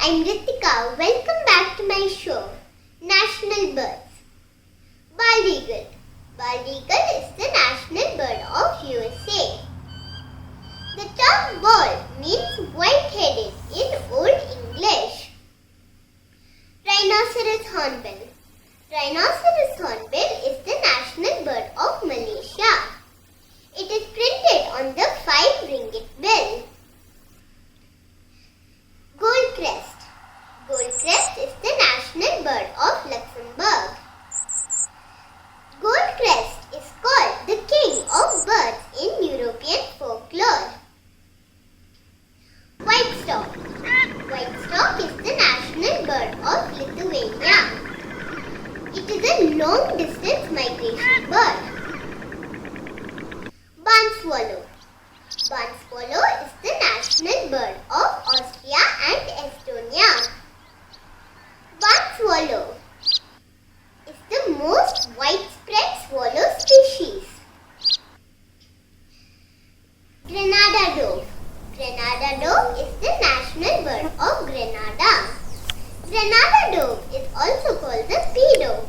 I'm Ritika. Welcome back to my show, National Birds. Bald eagle. Bald eagle is the national bird of USA. The term bald means white-headed in Old English. Rhinoceros hornbill. Rhinoceros hornbill is the national bird of Malaysia. It is printed on the 5 ringgit bill. Goldcrest. Goldcrest is the national bird of Luxembourg. Goldcrest is called the king of birds in European folklore. Whitestop. Whitestop is the national bird of Lithuania. It is a long-distance migration bird. Barn swallow. Barn swallow is the national bird of Austria and Estonia. Barn swallow is the most widespread swallow species. Grenada dove. Grenada dove is the national bird of Grenada. Grenada dove is also called the pea dove.